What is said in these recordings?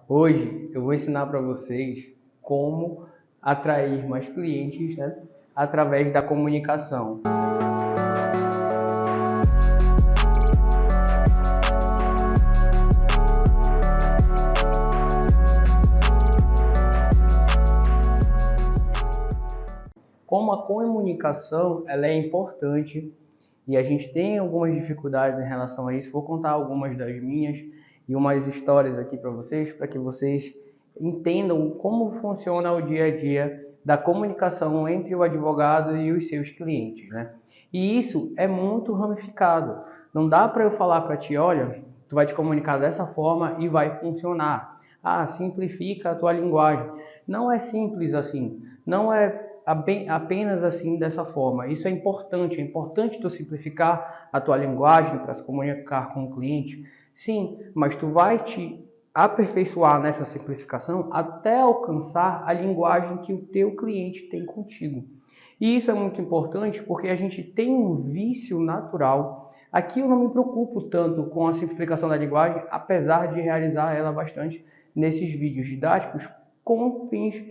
Hoje eu vou ensinar para vocês como atrair mais clientes, né, através da comunicação. Como a comunicação ela é importante e a gente tem algumas dificuldades em relação a isso, vou contar algumas das minhas e umas histórias aqui para que vocês entendam como funciona o dia a dia da comunicação entre o advogado e os seus clientes, né? E isso é muito ramificado. Não dá para eu falar para ti, olha, tu vai te comunicar dessa forma e vai funcionar. Ah, simplifica a tua linguagem. Não é simples assim. Não é apenas assim dessa forma. Isso é importante tu simplificar a tua linguagem para se comunicar com o cliente. Sim, mas tu vai te aperfeiçoar nessa simplificação até alcançar a linguagem que o teu cliente tem contigo. E isso é muito importante porque a gente tem um vício natural. Aqui eu não me preocupo tanto com a simplificação da linguagem, apesar de realizar ela bastante nesses vídeos didáticos com fins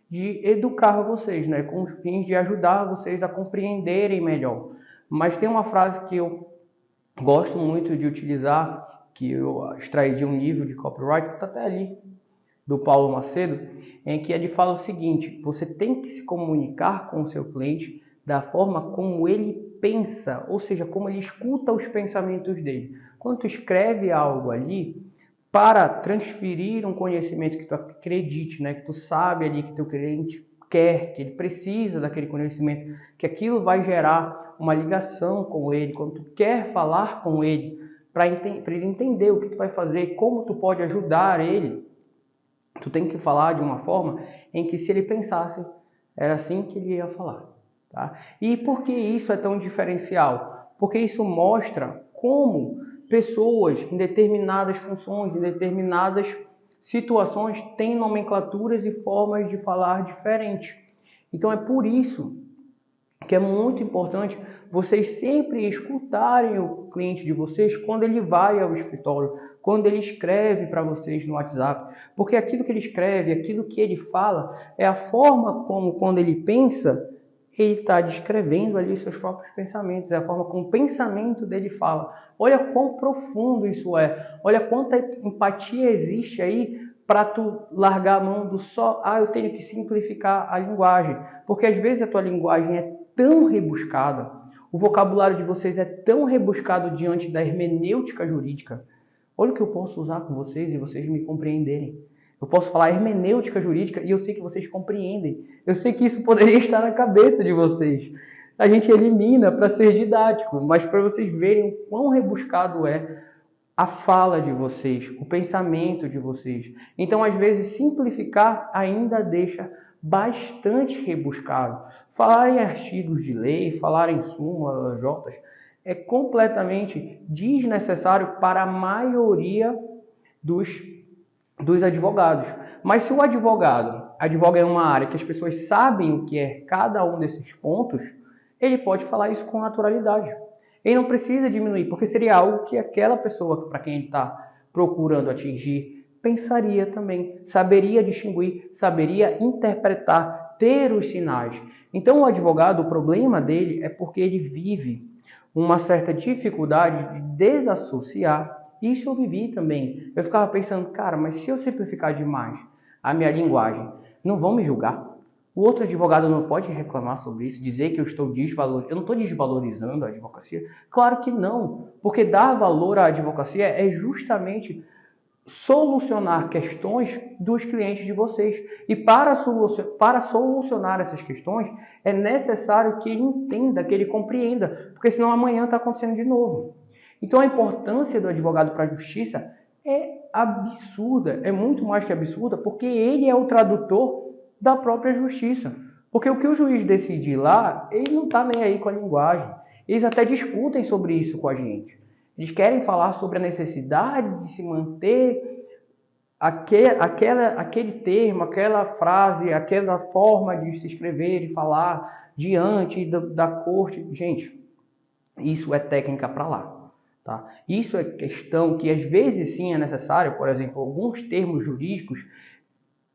de educar vocês, né? Com os fins de ajudar vocês a compreenderem melhor. Mas tem uma frase que eu gosto muito de utilizar, que eu extraí de um livro de copyright, que está até ali, do Paulo Macedo, em que ele fala o seguinte: você tem que se comunicar com o seu cliente da forma como ele pensa, ou seja, como ele escuta os pensamentos dele. Quando tu escreve algo ali, para transferir um conhecimento que tu acredite, né, que tu sabe ali que teu cliente quer, que ele precisa daquele conhecimento, que aquilo vai gerar uma ligação com ele, quando tu quer falar com ele, para ele entender o que tu vai fazer, como tu pode ajudar ele, tu tem que falar de uma forma em que se ele pensasse, era assim que ele ia falar. Tá? E por que isso é tão diferencial? Porque isso mostra como pessoas em determinadas funções, em determinadas situações, têm nomenclaturas e formas de falar diferentes. Então é por isso que é muito importante vocês sempre escutarem o cliente de vocês quando ele vai ao escritório, quando ele escreve para vocês no WhatsApp, porque aquilo que ele escreve, aquilo que ele fala, é a forma como, quando ele pensa, ele está descrevendo ali seus próprios pensamentos, é a forma como o pensamento dele fala. Olha quão profundo isso é, olha quanta empatia existe aí para tu largar a mão do só, eu tenho que simplificar a linguagem, porque às vezes a tua linguagem é tão rebuscada, o vocabulário de vocês é tão rebuscado diante da hermenêutica jurídica. Olha o que eu posso usar com vocês e vocês me compreenderem. Eu posso falar hermenêutica jurídica e eu sei que vocês compreendem. Eu sei que isso poderia estar na cabeça de vocês. A gente elimina para ser didático, mas para vocês verem o quão rebuscado é a fala de vocês, o pensamento de vocês. Então, às vezes, simplificar ainda deixa bastante rebuscado. Falar em artigos de lei, falar em súmulas, jotas, é completamente desnecessário para a maioria dos advogados. Mas se o advogado advoga em uma área que as pessoas sabem o que é cada um desses pontos, ele pode falar isso com naturalidade. Ele não precisa diminuir, porque seria algo que aquela pessoa para quem ele está procurando atingir pensaria também, saberia distinguir, saberia interpretar, ter os sinais. Então o advogado, o problema dele é porque ele vive uma certa dificuldade de desassociar. Isso eu vivi também. Eu ficava pensando, cara, mas se eu simplificar demais a minha linguagem, não vão me julgar? O outro advogado não pode reclamar sobre isso, dizer que eu não estou desvalorizando a advocacia? Claro que não, porque dar valor à advocacia é justamente solucionar questões dos clientes de vocês. E para solucionar essas questões, é necessário que ele entenda, que ele compreenda, porque senão amanhã está acontecendo de novo. Então a importância do advogado para a justiça é absurda, é muito mais que absurda, porque ele é o tradutor da própria justiça. Porque o que o juiz decidir lá, ele não está nem aí com a linguagem. Eles até discutem sobre isso com a gente. Eles querem falar sobre a necessidade de se manter aquele termo, aquela frase, aquela forma de se escrever e falar diante da corte. Gente, isso é técnica para lá. Tá? Isso é questão que às vezes sim é necessário, por exemplo, alguns termos jurídicos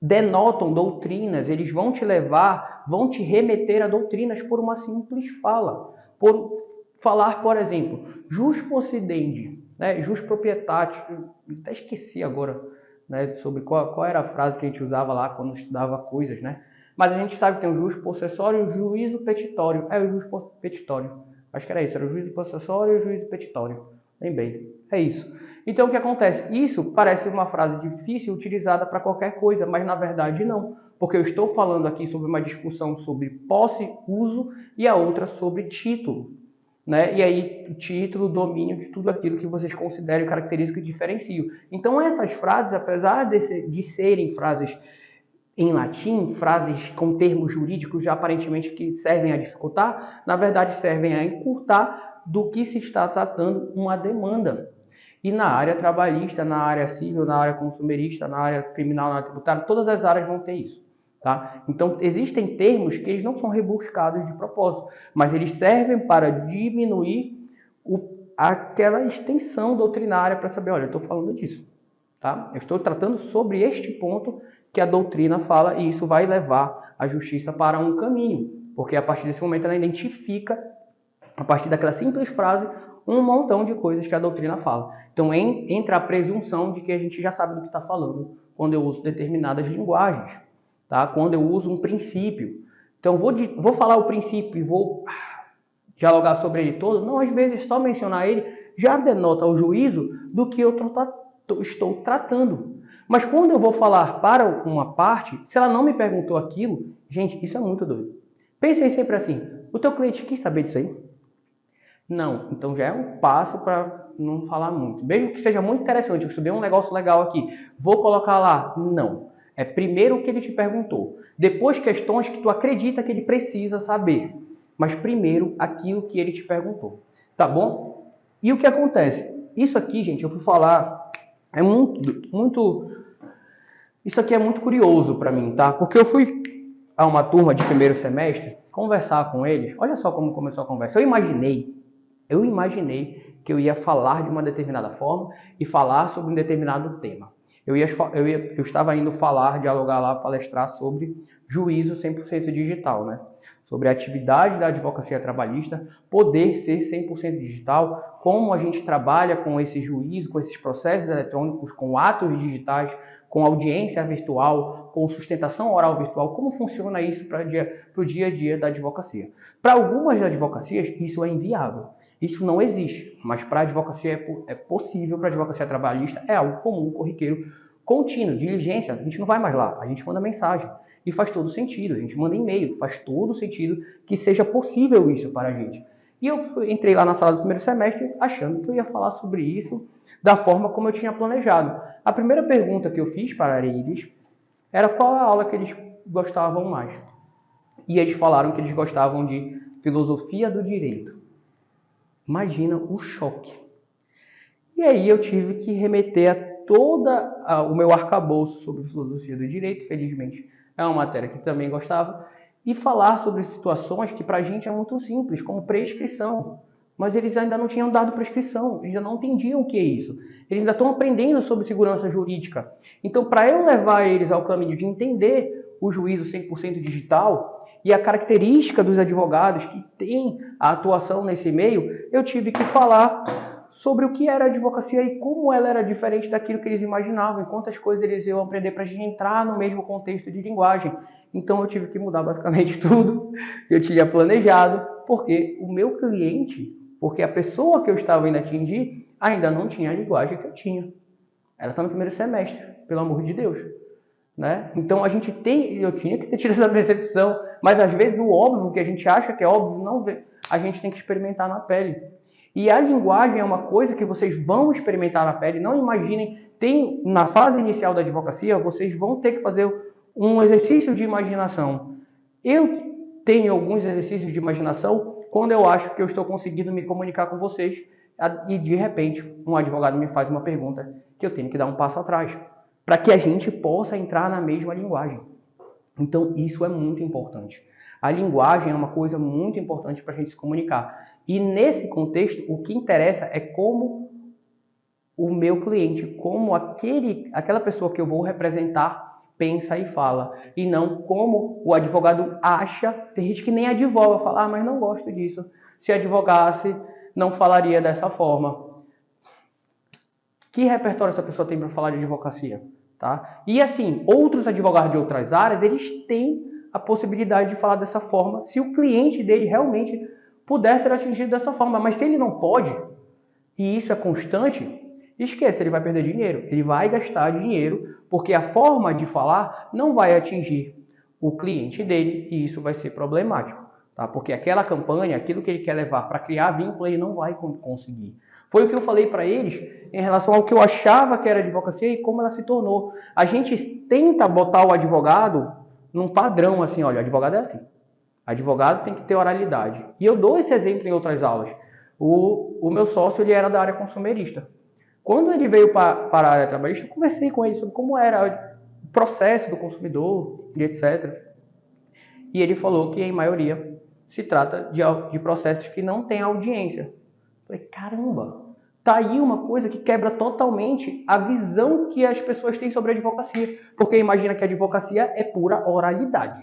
denotam doutrinas, eles vão te levar, vão te remeter a doutrinas por uma simples fala. Por falar, por exemplo, jus possidendi, né? Jus proprietatis, até esqueci agora, né, sobre qual era a frase que a gente usava lá quando estudava coisas, né? Mas a gente sabe que tem o jus possessório e o juízo petitório. É o jus petitório. Acho que era isso, era o juízo possessório e o juízo petitório. Lembrei. É isso. Então, o que acontece? Isso parece uma frase difícil utilizada para qualquer coisa, mas na verdade não. Porque eu estou falando aqui sobre uma discussão sobre posse, uso e a outra sobre título. Né? E aí, título, domínio de tudo aquilo que vocês considerem características que diferenciam. Então, essas frases, apesar de serem frases em latim, frases com termos jurídicos aparentemente que servem a dificultar, na verdade servem a encurtar do que se está tratando uma demanda. E na área trabalhista, na área civil, na área consumerista, na área criminal, na área tributária, todas as áreas vão ter isso. Tá? Então, existem termos que eles não são rebuscados de propósito, mas eles servem para diminuir aquela extensão doutrinária para saber, olha, eu estou falando disso. Tá? Eu estou tratando sobre este ponto que a doutrina fala e isso vai levar a justiça para um caminho, porque a partir desse momento ela identifica, a partir daquela simples frase, um montão de coisas que a doutrina fala. Então entra a presunção de que a gente já sabe do que está falando quando eu uso determinadas linguagens, tá? Quando eu uso um princípio. Então vou falar o princípio e vou dialogar sobre ele todo. Não, às vezes só mencionar ele já denota o juízo do que eu estou tratando. Mas quando eu vou falar para uma parte, se ela não me perguntou aquilo, gente, isso é muito doido. Pensem sempre assim, o teu cliente quis saber disso aí? Não, então já é um passo para não falar muito. Mesmo que seja muito interessante, eu estudei um negócio legal aqui, vou colocar lá? Não. É primeiro o que ele te perguntou, depois questões que tu acredita que ele precisa saber, mas primeiro aquilo que ele te perguntou, tá bom? E o que acontece? Isso aqui, gente, eu vou falar, é isso aqui é muito curioso para mim, tá? Porque eu fui a uma turma de primeiro semestre conversar com eles, olha só como começou a conversa, eu imaginei que eu ia falar de uma determinada forma e falar sobre um determinado tema. Eu estava indo dialogar lá, palestrar sobre juízo 100% digital, né? Sobre a atividade da advocacia trabalhista poder ser 100% digital, como a gente trabalha com esse juízo, com esses processos eletrônicos, com atos digitais, com audiência virtual, com sustentação oral virtual, como funciona isso para o dia a dia da advocacia. Para algumas advocacias, isso é inviável. Isso não existe, mas para a advocacia é possível, para a advocacia trabalhista é algo comum, corriqueiro, contínuo, diligência. A gente não vai mais lá, a gente manda mensagem e faz todo sentido. A gente manda e-mail, faz todo sentido que seja possível isso para a gente. E eu entrei lá na sala do primeiro semestre achando que eu ia falar sobre isso da forma como eu tinha planejado. A primeira pergunta que eu fiz para eles era qual a aula que eles gostavam mais. E eles falaram que eles gostavam de filosofia do direito. Imagina o choque. E aí eu tive que remeter a todo o meu arcabouço sobre filosofia do direito, felizmente é uma matéria que também gostava, e falar sobre situações que para a gente é muito simples, como prescrição. Mas eles ainda não tinham dado prescrição, eles ainda não entendiam o que é isso. Eles ainda estão aprendendo sobre segurança jurídica. Então, para eu levar eles ao caminho de entender o juízo 100% digital, e a característica dos advogados que têm a atuação nesse meio, eu tive que falar sobre o que era a advocacia e como ela era diferente daquilo que eles imaginavam, e quantas coisas eles iam aprender para a gente entrar no mesmo contexto de linguagem. Então eu tive que mudar basicamente tudo que eu tinha planejado, porque o meu cliente, porque a pessoa que eu estava indo atingir, ainda não tinha a linguagem que eu tinha. Ela está no primeiro semestre, pelo amor de Deus. Né? Então eu tinha que ter tido essa percepção, mas às vezes o óbvio que a gente acha que é óbvio, não vê. A gente tem que experimentar na pele. E a linguagem é uma coisa que vocês vão experimentar na pele. Não imaginem, na fase inicial da advocacia, vocês vão ter que fazer um exercício de imaginação. Eu tenho alguns exercícios de imaginação quando eu acho que eu estou conseguindo me comunicar com vocês e de repente um advogado me faz uma pergunta que eu tenho que dar um passo atrás, para que a gente possa entrar na mesma linguagem. Então, isso é muito importante. A linguagem é uma coisa muito importante para a gente se comunicar. E nesse contexto, o que interessa é como o meu cliente, como aquela pessoa que eu vou representar pensa e fala, e não como o advogado acha. Tem gente que nem advoga, fala, mas não gosto disso. Se advogasse, não falaria dessa forma. Que repertório essa pessoa tem para falar de advocacia? Tá? E assim, outros advogados de outras áreas, eles têm a possibilidade de falar dessa forma, se o cliente dele realmente puder ser atingido dessa forma. Mas se ele não pode, e isso é constante, esqueça, ele vai perder dinheiro. Ele vai gastar dinheiro, porque a forma de falar não vai atingir o cliente dele, e isso vai ser problemático. Tá? Porque aquela campanha, aquilo que ele quer levar para criar vínculo, ele não vai conseguir. Foi o que eu falei para eles em relação ao que eu achava que era advocacia e como ela se tornou. A gente tenta botar o advogado num padrão assim, olha, advogado é assim. Advogado tem que ter oralidade. E eu dou esse exemplo em outras aulas. O meu sócio, ele era da área consumerista. Quando ele veio para a área trabalhista, eu conversei com ele sobre como era o processo do consumidor e etc. E ele falou que, em maioria, se trata de processos que não têm audiência. Eu falei, caramba, tá aí uma coisa que quebra totalmente a visão que as pessoas têm sobre a advocacia. Porque imagina que a advocacia é pura oralidade.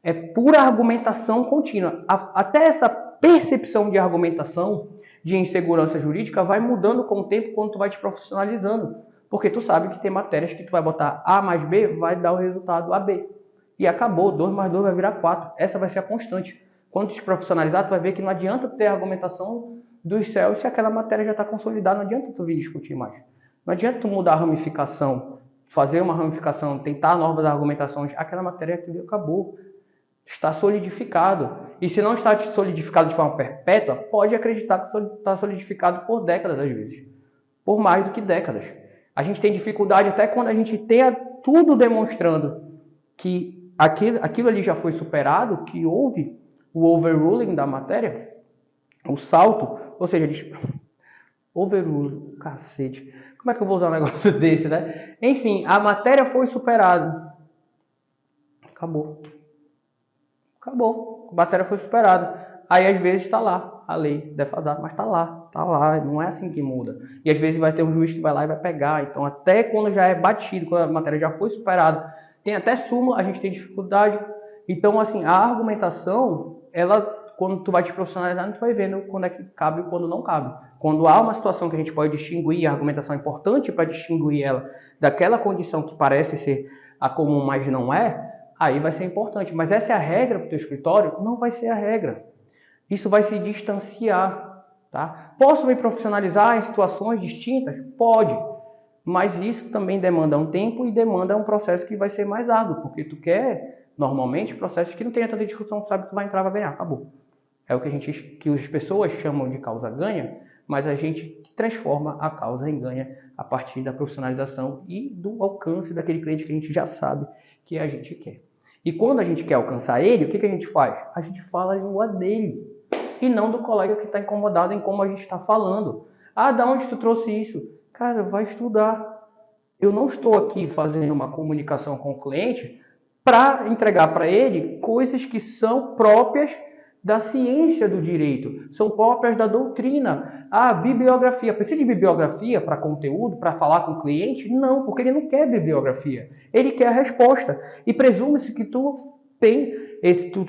É pura argumentação contínua. Até essa percepção de argumentação, de insegurança jurídica, vai mudando com o tempo quando tu vai te profissionalizando. Porque tu sabe que tem matérias que tu vai botar A mais B, vai dar o resultado AB. E acabou, 2 mais 2 vai virar 4. Essa vai ser a constante. Quando tu te profissionalizar, tu vai ver que não adianta ter a argumentação dos céus se aquela matéria já está consolidada. Não adianta tu vir discutir mais. Não adianta tu mudar a ramificação, fazer uma ramificação, tentar novas argumentações. Aquela matéria que acabou. Está solidificado. E se não está solidificado de forma perpétua, pode acreditar que está solidificado por décadas, às vezes. Por mais do que décadas. A gente tem dificuldade até quando a gente tem tudo demonstrando que aquilo ali já foi superado, que houve o overruling da matéria, o salto, ou seja, overruling, cacete. Como é que eu vou usar um negócio desse, né? Enfim, a matéria foi superada. Acabou. Acabou. A matéria foi superada. Aí às vezes está lá a lei defasada, mas está lá, não é assim que muda. E às vezes vai ter um juiz que vai lá e vai pegar. Então até quando já é batido, quando a matéria já foi superada, tem até súmula, a gente tem dificuldade. Então assim, a argumentação, ela, quando tu vai te profissionalizar, tu vai vendo quando é que cabe e quando não cabe. Quando há uma situação que a gente pode distinguir, a argumentação é importante para distinguir ela daquela condição que parece ser a comum, mas não é, aí vai ser importante. Mas essa é a regra para o teu escritório? Não vai ser a regra. Isso vai se distanciar. Tá? Posso me profissionalizar em situações distintas? Pode. Mas isso também demanda um tempo e demanda um processo que vai ser mais árduo. Porque tu quer, normalmente, processos que não tenha tanta discussão, tu sabe que tu vai entrar, vai ganhar. Acabou. É o que as pessoas chamam de causa-ganha, mas a gente transforma a causa em ganha a partir da profissionalização e do alcance daquele cliente que a gente já sabe que a gente quer. E quando a gente quer alcançar ele, o que a gente faz? A gente fala a língua dele e não do colega que está incomodado em como a gente está falando. Ah, da onde tu trouxe isso? Cara, vai estudar. Eu não estou aqui fazendo uma comunicação com o cliente para entregar para ele coisas que são próprias da ciência do direito, são próprias da doutrina. Ah, bibliografia. Precisa de bibliografia para conteúdo, para falar com o cliente? Não, porque ele não quer bibliografia. Ele quer a resposta. E presume-se que tu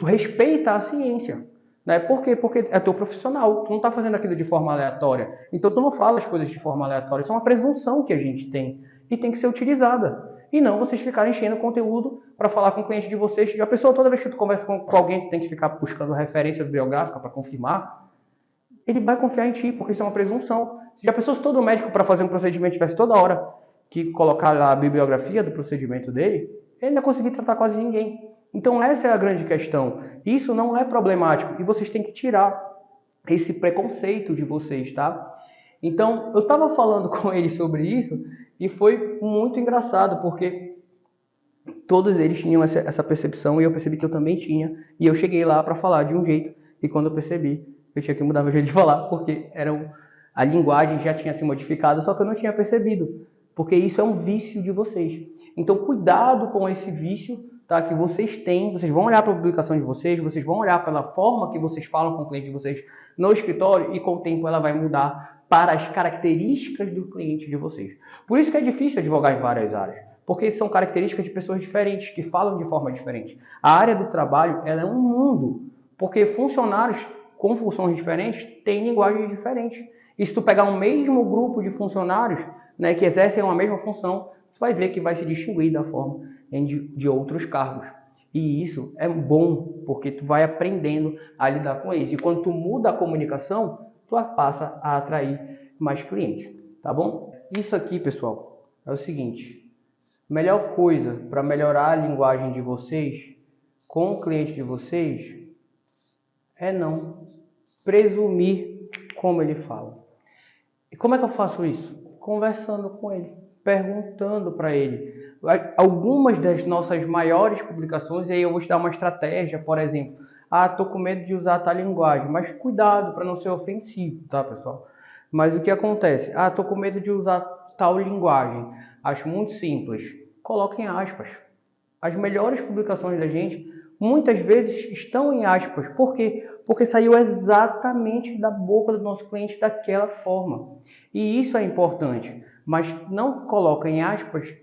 respeita a ciência. Né? Por quê? Porque é teu profissional. Tu não está fazendo aquilo de forma aleatória. Então tu não fala as coisas de forma aleatória. Isso é uma presunção que a gente tem. E tem que ser utilizada. E não vocês ficarem enchendo conteúdo para falar com o cliente de vocês. E a pessoa, toda vez que tu conversa com alguém, tu tem que ficar buscando referência bibliográfica para confirmar, ele vai confiar em ti, porque isso é uma presunção. Se a pessoa, se todo médico para fazer um procedimento tivesse toda hora que colocar lá a bibliografia do procedimento dele, ele não ia conseguir tratar quase ninguém. Então essa é a grande questão. Isso não é problemático e vocês têm que tirar esse preconceito de vocês, tá? Então, eu estava falando com ele sobre isso e foi muito engraçado, porque todos eles tinham essa percepção e eu percebi que eu também tinha. E eu cheguei lá para falar de um jeito e quando eu percebi, eu tinha que mudar meu jeito de falar, porque a linguagem já tinha se modificado, só que eu não tinha percebido, porque isso é um vício de vocês. Então, cuidado com esse vício, tá, que vocês têm. Vocês vão olhar para a publicação de vocês vão olhar pela forma que vocês falam com o cliente de vocês no escritório e com o tempo ela vai mudar para as características do cliente de vocês. Por isso que é difícil advogar em várias áreas, porque são características de pessoas diferentes, que falam de forma diferente. A área do trabalho, ela é um mundo, porque funcionários com funções diferentes têm linguagens diferentes. E se tu pegar um mesmo grupo de funcionários, né, que exercem uma mesma função, tu vai ver que vai se distinguir da forma de outros cargos. E isso é bom, porque tu vai aprendendo a lidar com isso. E quando tu muda a comunicação, tu passa a atrair mais clientes, tá bom? Isso aqui, pessoal, é o seguinte. A melhor coisa para melhorar a linguagem de vocês com o cliente de vocês é não presumir como ele fala. E como é que eu faço isso? Conversando com ele, perguntando para ele. Algumas das nossas maiores publicações, e aí eu vou te dar uma estratégia, por exemplo. Tô com medo de usar tal linguagem, mas cuidado para não ser ofensivo, tá, pessoal? Mas o que acontece? Tô com medo de usar tal linguagem. Acho muito simples. Coloquem aspas. As melhores publicações da gente, muitas vezes, estão em aspas. Por quê? Porque saiu exatamente da boca do nosso cliente daquela forma. E isso é importante. Mas não coloca em aspas,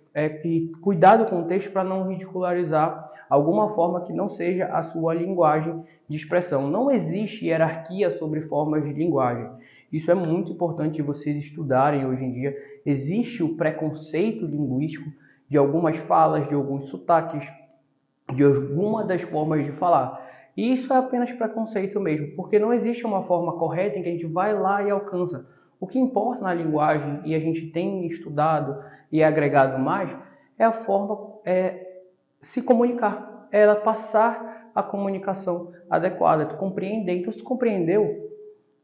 e cuidado com o texto para não ridicularizar alguma forma que não seja a sua linguagem de expressão. Não existe hierarquia sobre formas de linguagem. Isso é muito importante vocês estudarem hoje em dia. Existe o preconceito linguístico de algumas falas, de alguns sotaques, de alguma das formas de falar. E isso é apenas preconceito mesmo, porque não existe uma forma correta em que a gente vai lá e alcança. O que importa na linguagem, e a gente tem estudado e agregado mais, é a forma se comunicar, é ela passar a comunicação adequada, tu compreender. Então, se tu compreendeu,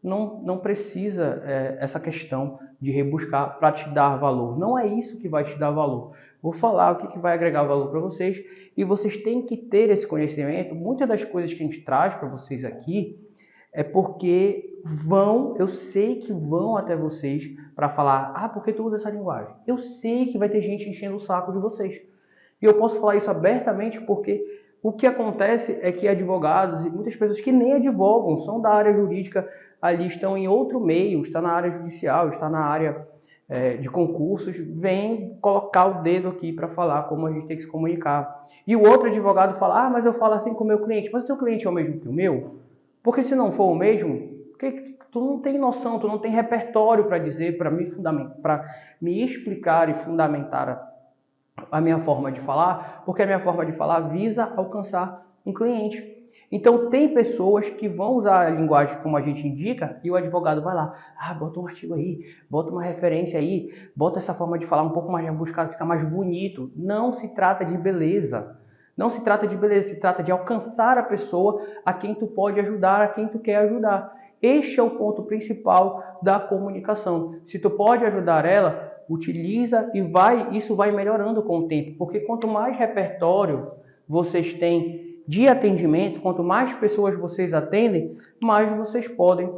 não precisa essa questão de rebuscar para te dar valor. Não é isso que vai te dar valor. Vou falar o que vai agregar valor para vocês e vocês têm que ter esse conhecimento. Muitas das coisas que a gente traz para vocês aqui é porque eu sei que vão até vocês para falar, por que tu usa essa linguagem? Eu sei que vai ter gente enchendo o saco de vocês. E eu posso falar isso abertamente porque o que acontece é que advogados e muitas pessoas que nem advogam, são da área jurídica, ali estão em outro meio, está na área judicial, está na área de concursos, vem colocar o dedo aqui para falar como a gente tem que se comunicar. E o outro advogado fala, mas eu falo assim com o meu cliente, mas o teu cliente é o mesmo que o meu? Porque se não for o mesmo, tu não tem noção, tu não tem repertório para dizer, para me explicar e fundamentar a minha forma de falar, porque a minha forma de falar visa alcançar um cliente. Então, tem pessoas que vão usar a linguagem como a gente indica e o advogado vai lá, bota um artigo aí, bota uma referência aí, bota essa forma de falar um pouco mais rebuscada, fica mais bonito. Não se trata de beleza. Não se trata de beleza, se trata de alcançar a pessoa a quem tu pode ajudar, a quem tu quer ajudar. Este é o ponto principal da comunicação. Se tu pode ajudar ela, utiliza e isso vai melhorando com o tempo, porque quanto mais repertório vocês têm de atendimento, quanto mais pessoas vocês atendem, mais vocês podem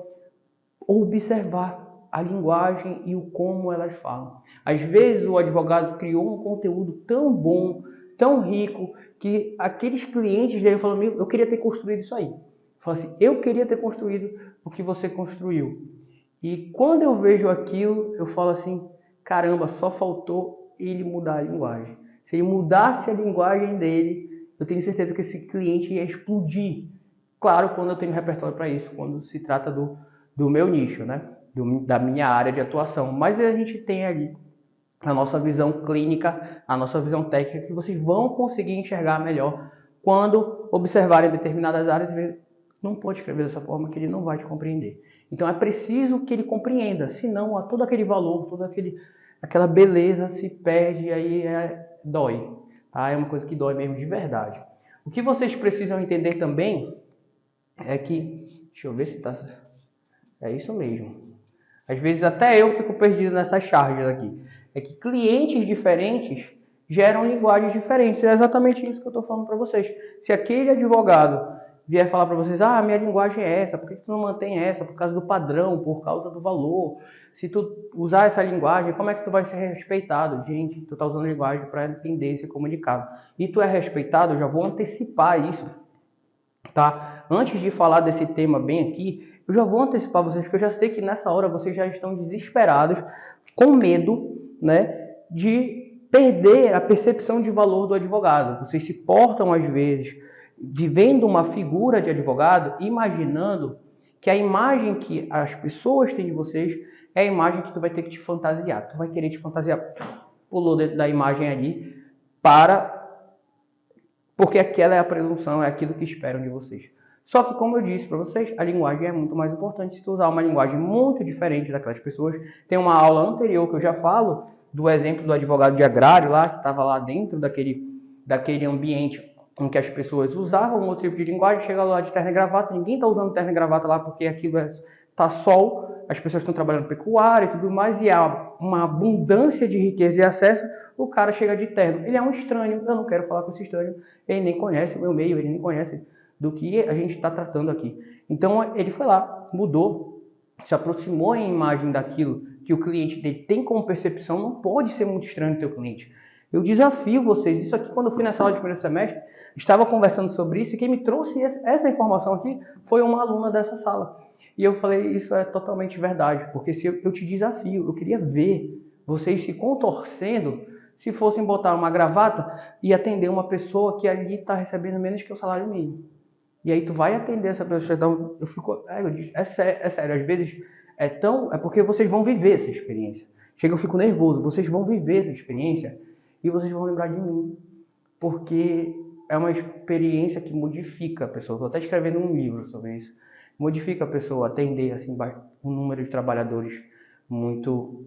observar a linguagem e o como elas falam. Às vezes o advogado criou um conteúdo tão bom, tão rico, que aqueles clientes dele falam, eu queria ter construído isso aí. Fala assim, eu queria ter construído o que você construiu. E quando eu vejo aquilo, eu falo assim, caramba, só faltou ele mudar a linguagem. Se ele mudasse a linguagem dele, eu tenho certeza que esse cliente ia explodir. Claro, quando eu tenho repertório para isso, quando se trata do meu nicho, né? Da minha área de atuação. Mas a gente tem ali a nossa visão clínica, a nossa visão técnica, que vocês vão conseguir enxergar melhor quando observarem determinadas áreas e ver, não pode escrever dessa forma que ele não vai te compreender. Então é preciso que ele compreenda, senão todo aquele valor, aquela beleza se perde e aí dói. Tá? É uma coisa que dói mesmo de verdade. O que vocês precisam entender também é que, deixa eu ver se tá, é isso mesmo. Às vezes até eu fico perdido nessas charges aqui. É que clientes diferentes geram linguagens diferentes. É exatamente isso que eu estou falando para vocês. Se aquele advogado vier falar para vocês, minha linguagem é essa, por que tu não mantém essa? Por causa do padrão, por causa do valor. Se tu usar essa linguagem, como é que tu vai ser respeitado? Gente, tu está usando linguagem para entender e ser comunicado. E tu é respeitado, eu já vou antecipar isso. Tá? Antes de falar desse tema bem aqui, Eu já vou antecipar vocês, porque eu já sei que nessa hora vocês já estão desesperados, com medo, né, de perder a percepção de valor do advogado. Vocês se portam, às vezes, vivendo uma figura de advogado, imaginando que a imagem que as pessoas têm de vocês é a imagem que tu vai ter que te fantasiar. Tu vai querer te fantasiar, pulou dentro da imagem ali, porque aquela é a presunção, é aquilo que esperam de vocês. Só que, como eu disse para vocês, a linguagem é muito mais importante. Se tu usar uma linguagem muito diferente daquelas pessoas, tem uma aula anterior que eu já falo do exemplo do advogado de agrário lá, que estava lá dentro daquele ambiente em que as pessoas usavam outro tipo de linguagem, chega lá de terno e gravata, ninguém está usando terno e gravata lá porque aquilo está sol, as pessoas estão trabalhando pecuária e tudo mais, e há uma abundância de riqueza e acesso, o cara chega de terno. Ele é um estranho, eu não quero falar com esse estranho, ele nem conhece o meu meio, ele nem conhece do que a gente está tratando aqui. Então ele foi lá, mudou, se aproximou em imagem daquilo que o cliente dele tem como percepção, não pode ser muito estranho do teu cliente. Eu desafio vocês, isso aqui quando eu fui na sala de primeiro semestre, estava conversando sobre isso e quem me trouxe essa informação aqui foi uma aluna dessa sala. E eu falei, isso é totalmente verdade, porque se eu te desafio, eu queria ver vocês se contorcendo se fossem botar uma gravata e atender uma pessoa que ali está recebendo menos que o salário mínimo. E aí tu vai atender essa pessoa, então eu fico, é sério, às vezes é porque vocês vão viver essa experiência. Chega, eu fico nervoso, vocês vão viver essa experiência e vocês vão lembrar de mim, porque é uma experiência que modifica a pessoa. Estou até escrevendo um livro sobre isso. Modifica a pessoa, atender assim um número de trabalhadores muito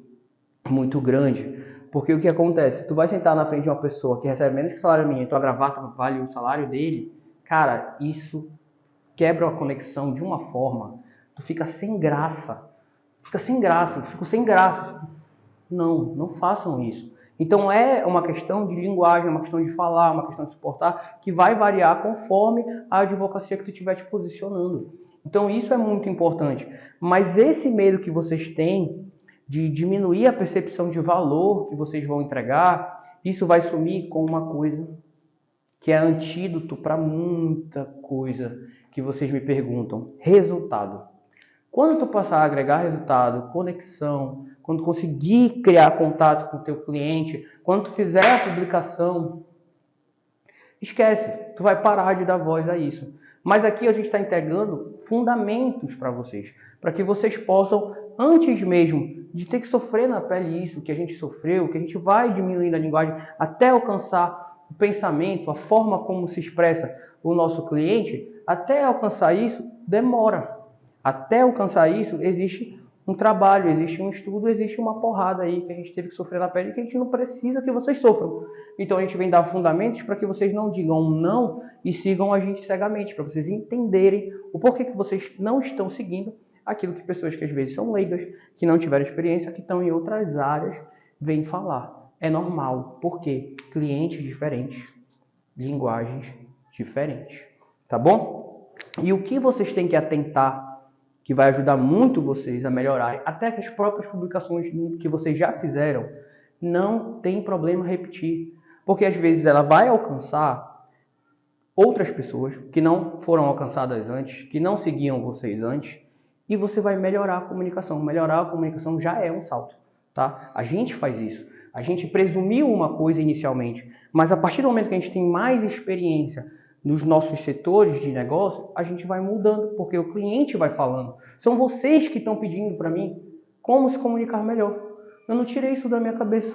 muito grande. Porque o que acontece? Tu vai sentar na frente de uma pessoa que recebe menos que o salário mínimo e tua gravata vale o salário dele, cara, isso quebra a conexão de uma forma, tu fica sem graça. Fico sem graça. Não façam isso. Então é uma questão de linguagem, uma questão de falar, uma questão de suportar, que vai variar conforme a advocacia que tu estiver te posicionando. Então isso é muito importante. Mas esse medo que vocês têm de diminuir a percepção de valor que vocês vão entregar, isso vai sumir com uma coisa que é antídoto para muita coisa que vocês me perguntam: resultado. Quando tu passar a agregar resultado, conexão, quando conseguir criar contato com o teu cliente, quando tu fizer a publicação, esquece, tu vai parar de dar voz a isso. Mas aqui a gente está entregando fundamentos para vocês, para que vocês possam, antes mesmo de ter que sofrer na pele isso que a gente sofreu, que a gente vai diminuindo a linguagem até alcançar o pensamento, a forma como se expressa o nosso cliente, até alcançar isso, demora. Até alcançar isso, existe um trabalho, existe um estudo, existe uma porrada aí que a gente teve que sofrer na pele e que a gente não precisa que vocês sofram. Então a gente vem dar fundamentos para que vocês não digam não e sigam a gente cegamente, para vocês entenderem o porquê que vocês não estão seguindo aquilo que pessoas que às vezes são leigas, que não tiveram experiência, que estão em outras áreas, vêm falar. É normal, porque clientes diferentes, linguagens diferentes, tá bom? E o que vocês têm que atentar, que vai ajudar muito vocês a melhorarem, até que as próprias publicações que vocês já fizeram, não tem problema repetir, porque às vezes ela vai alcançar outras pessoas que não foram alcançadas antes, que não seguiam vocês antes, e você vai melhorar a comunicação. Melhorar a comunicação já é um salto, tá? A gente faz isso. A gente presumiu uma coisa inicialmente, mas a partir do momento que a gente tem mais experiência nos nossos setores de negócio, a gente vai mudando, porque o cliente vai falando. São vocês que estão pedindo para mim como se comunicar melhor. Eu não tirei isso da minha cabeça.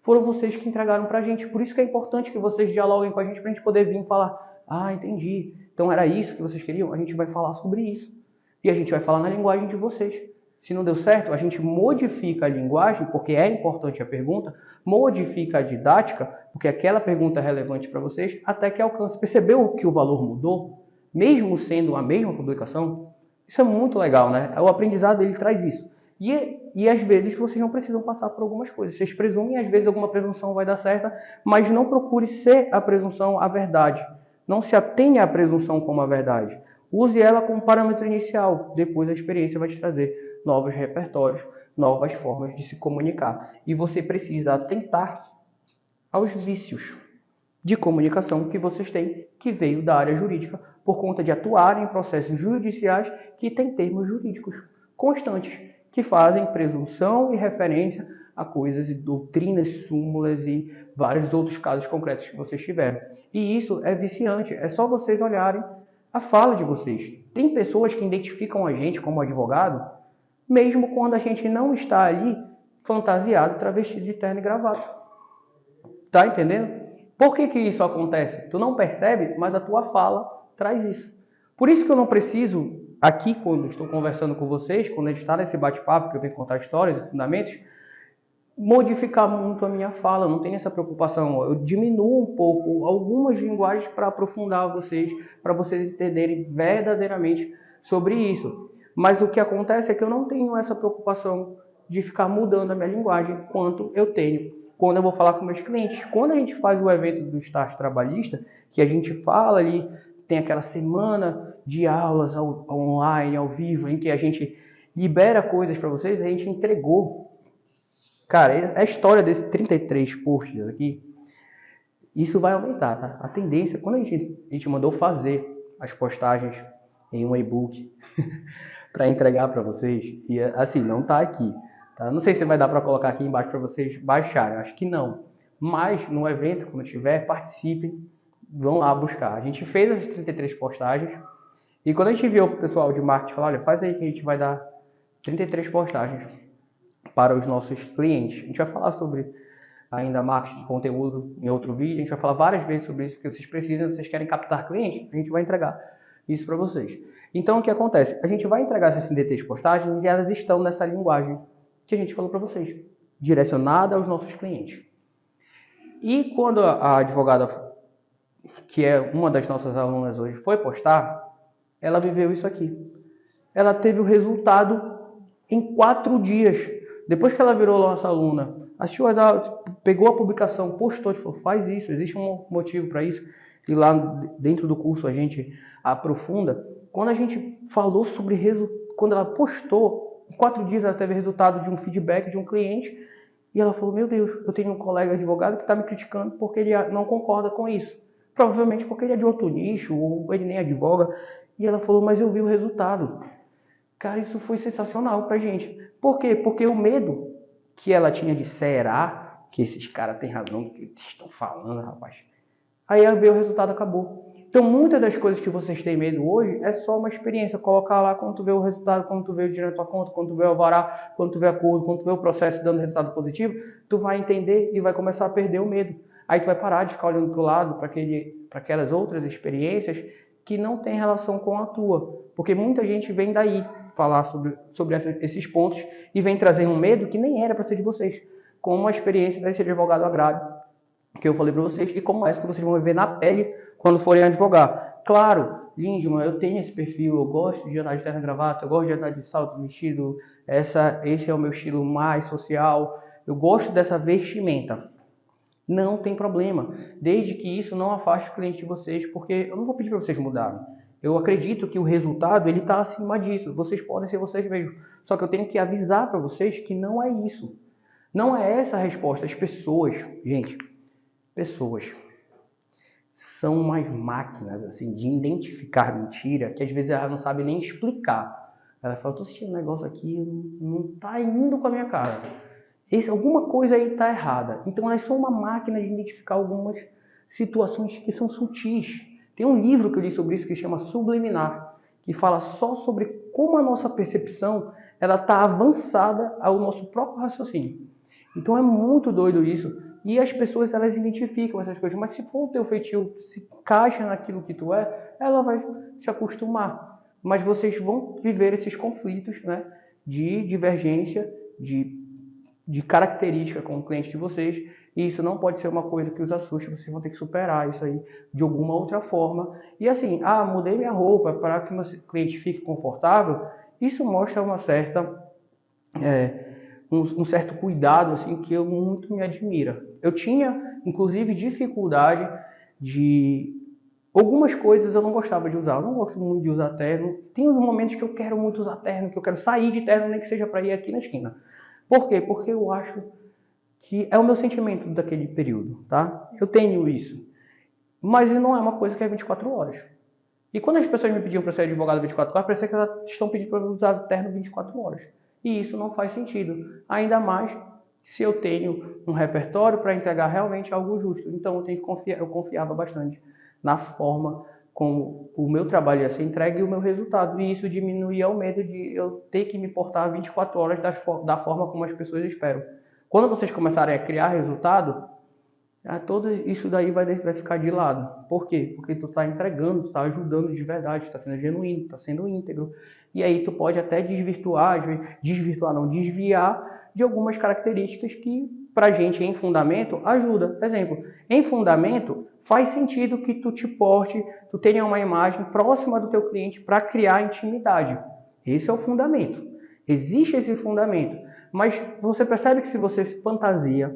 Foram vocês que entregaram para a gente. Por isso que é importante que vocês dialoguem com a gente, para a gente poder vir e falar: ah, entendi. Então era isso que vocês queriam? A gente vai falar sobre isso. E a gente vai falar na linguagem de vocês. Se não deu certo, a gente modifica a linguagem, porque é importante a pergunta, modifica a didática, porque aquela pergunta é relevante para vocês, até que alcance. Percebeu que o valor mudou? Mesmo sendo a mesma publicação? Isso é muito legal, né? O aprendizado, ele traz isso. E às vezes vocês não precisam passar por algumas coisas. Vocês presumem, às vezes alguma presunção vai dar certa, mas não procure ser a presunção a verdade. Não se atenha à presunção como a verdade. Use ela como parâmetro inicial. Depois a experiência vai te trazer novos repertórios, novas formas de se comunicar. E você precisa atentar aos vícios. de comunicação que vocês têm, que veio da área jurídica, por conta de atuar em processos judiciais que têm termos jurídicos constantes, que fazem presunção e referência a coisas e doutrinas, súmulas e vários outros casos concretos que vocês tiveram. E isso é viciante, é só vocês olharem a fala de vocês. Tem pessoas que identificam a gente como advogado, mesmo quando a gente não está ali fantasiado, travestido de terno e gravata. Tá entendendo? Por que isso acontece? Tu não percebe, mas a tua fala traz isso. Por isso que eu não preciso, aqui quando estou conversando com vocês, quando a gente está nesse bate-papo, que eu venho contar histórias e fundamentos, modificar muito a minha fala, não tenho essa preocupação. Eu diminuo um pouco algumas linguagens para aprofundar vocês, para vocês entenderem verdadeiramente sobre isso. Mas o que acontece é que eu não tenho essa preocupação de ficar mudando a minha linguagem quanto eu tenho quando eu vou falar com meus clientes. Quando a gente faz o evento do estágio trabalhista, que a gente fala ali, tem aquela semana de aulas online, ao vivo, em que a gente libera coisas para vocês, a gente entregou. Cara, a história desses 33 posts aqui, isso vai aumentar, tá? A tendência, quando a gente mandou fazer as postagens em um e-book para entregar para vocês, e assim, não tá aqui, tá? Não sei se vai dar para colocar aqui embaixo para vocês baixarem, acho que não. Mas no evento, quando tiver, participem, vão lá buscar. A gente fez as 33 postagens e quando a gente viu o pessoal de marketing falar, olha, faz aí que a gente vai dar 33 postagens para os nossos clientes. A gente vai falar sobre ainda marketing de conteúdo em outro vídeo, a gente vai falar várias vezes sobre isso, porque vocês precisam, vocês querem captar clientes, a gente vai entregar isso para vocês. Então, o que acontece? A gente vai entregar essas 33 postagens e elas estão nessa linguagem que a gente falou para vocês, direcionada aos nossos clientes. E quando a advogada, que é uma das nossas alunas hoje, foi postar, ela viveu isso aqui. Ela teve o resultado em 4 dias. Depois que ela virou nossa aluna, assistiu a aula, pegou a publicação, postou, falou, faz isso, existe um motivo para isso. E lá dentro do curso a gente aprofunda. Quando a gente falou sobre quando ela postou, em 4 dias ela teve resultado de um feedback de um cliente. E ela falou, meu Deus, eu tenho um colega advogado que está me criticando porque ele não concorda com isso. Provavelmente porque ele é de outro nicho, ou ele nem advoga. E ela falou, mas eu vi o resultado. Cara, isso foi sensacional pra gente. Por quê? Porque o medo que ela tinha de será que esses caras têm razão do que eles estão falando, rapaz. Aí veio o resultado, acabou. Então, muitas das coisas que vocês têm medo hoje é só uma experiência. Colocar lá quando tu vê o resultado, quando tu vê o dinheiro na tua conta, quando tu vê o alvará, quando tu vê acordo, quando tu vê o processo dando resultado positivo, tu vai entender e vai começar a perder o medo. Aí tu vai parar de ficar olhando para o lado, para aquelas outras experiências que não tem relação com a tua. Porque muita gente vem daí falar sobre esses pontos e vem trazer um medo que nem era para ser de vocês. Como a experiência de ser advogado agrário, que eu falei para vocês, e como essa que vocês vão ver na pele quando forem advogar. Claro, Lindman, eu tenho esse perfil, eu gosto de andar de terno e gravata, eu gosto de andar de salto vestido, esse é o meu estilo mais social, eu gosto dessa vestimenta. Não tem problema, desde que isso não afaste o cliente de vocês, porque eu não vou pedir para vocês mudarem. Eu acredito que o resultado ele está acima disso. Vocês podem ser vocês mesmos. Só que eu tenho que avisar para vocês que não é isso. Não é essa a resposta. As pessoas, gente, pessoas são umas máquinas assim, de identificar mentira que às vezes elas não sabem nem explicar. Ela fala, estou assistindo um negócio aqui, não está indo com a minha cara. Alguma coisa aí está errada. Então elas são uma máquina de identificar algumas situações que são sutis. Tem um livro que eu li sobre isso que se chama Subliminar, que fala só sobre como a nossa percepção ela está avançada ao nosso próprio raciocínio. Então é muito doido isso. E as pessoas elas identificam essas coisas. Mas se for o teu feitio, se encaixa naquilo que tu é, ela vai se acostumar. Mas vocês vão viver esses conflitos, né, de divergência, de característica com o cliente de vocês, e isso não pode ser uma coisa que os assuste, vocês vão ter que superar isso aí de alguma outra forma. E assim, mudei minha roupa para que meu cliente fique confortável, isso mostra uma certa, um certo cuidado assim, que eu muito me admira. Eu tinha, inclusive, dificuldade de... Algumas coisas eu não gostava de usar, eu não gosto muito de usar terno. Tem uns momentos que eu quero muito usar terno, que eu quero sair de terno, nem que seja para ir aqui na esquina. Por quê? Porque eu acho que é o meu sentimento daquele período, tá? Eu tenho isso. mas não é uma coisa que é 24 horas. E quando as pessoas me pediam para ser advogado 24 horas, parece que elas estão pedindo para eu usar terno 24 horas. E isso não faz sentido. Ainda mais se eu tenho um repertório para entregar realmente algo justo. Então eu confiava bastante na forma como o meu trabalho ia ser entregue e o meu resultado. E isso diminuía o medo de eu ter que me portar 24 horas da forma como as pessoas esperam. Quando vocês começarem a criar resultado, todo isso daí vai ficar de lado. Por quê? Porque tu está entregando, tu está ajudando de verdade, está sendo genuíno, está sendo íntegro. E aí tu pode até desviar de algumas características que pra gente em fundamento ajuda. Exemplo, em fundamento faz sentido que tu te porte, tu tenha uma imagem próxima do teu cliente para criar intimidade. Esse é o fundamento. Existe esse fundamento. Mas você percebe que se você se fantasia,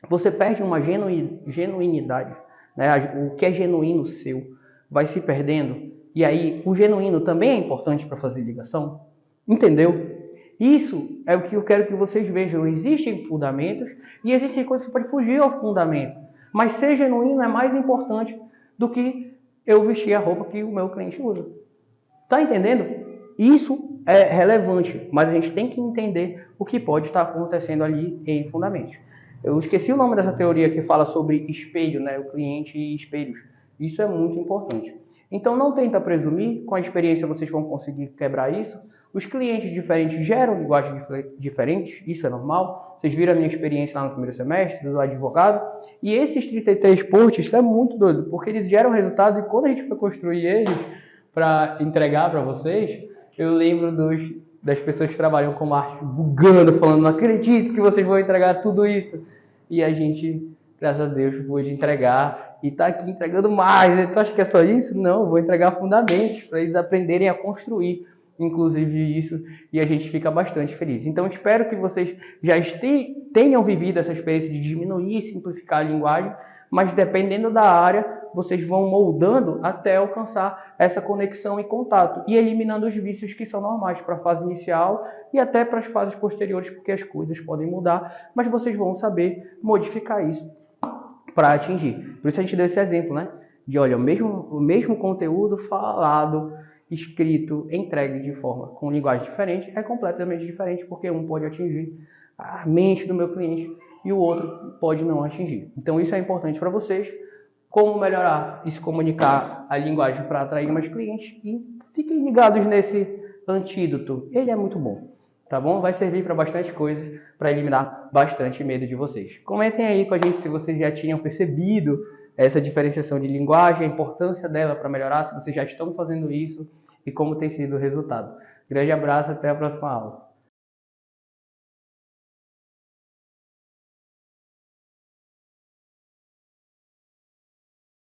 você perde uma genuinidade, né? O que é genuíno seu vai se perdendo. E aí, o genuíno também é importante para fazer ligação. Entendeu? Isso é o que eu quero que vocês vejam. Existem fundamentos e existem coisas que podem fugir ao fundamento. Mas ser genuíno é mais importante do que eu vestir a roupa que o meu cliente usa. Tá entendendo? Isso é relevante, mas a gente tem que entender o que pode estar acontecendo ali em fundamentos. Eu esqueci o nome dessa teoria que fala sobre espelho, né? O cliente e espelhos. Isso é muito importante. Então não tenta presumir, com a experiência vocês vão conseguir quebrar isso. Os clientes diferentes geram linguagens diferentes, isso é normal. Vocês viram a minha experiência lá no primeiro semestre, do advogado. E esses 33 posts é muito doido, porque eles geram resultados e quando a gente for construir eles para entregar para vocês, eu lembro das pessoas que trabalham com marketing bugando, falando, não acredito que vocês vão entregar tudo isso. E a gente, graças a Deus, pôde entregar e está aqui entregando mais. Tu acha que é só isso? Não, eu vou entregar fundamentos para eles aprenderem a construir, inclusive isso, e a gente fica bastante feliz. Então, espero que vocês já tenham vivido essa experiência de diminuir e simplificar a linguagem, mas dependendo da área, vocês vão moldando até alcançar essa conexão e contato e eliminando os vícios que são normais para a fase inicial e até para as fases posteriores, porque as coisas podem mudar, mas vocês vão saber modificar isso para atingir. Por isso a gente deu esse exemplo, né? De, olha, o mesmo conteúdo falado, escrito, entregue de forma com linguagem diferente, é completamente diferente, porque um pode atingir a mente do meu cliente e o outro pode não atingir. Então isso é importante para vocês. Como melhorar e se comunicar a linguagem para atrair mais clientes. E fiquem ligados nesse antídoto. Ele é muito bom, tá bom? Vai servir para bastante coisa, para eliminar bastante medo de vocês. Comentem aí com a gente se vocês já tinham percebido essa diferenciação de linguagem, a importância dela para melhorar, se vocês já estão fazendo isso e como tem sido o resultado. Grande abraço, até a próxima aula.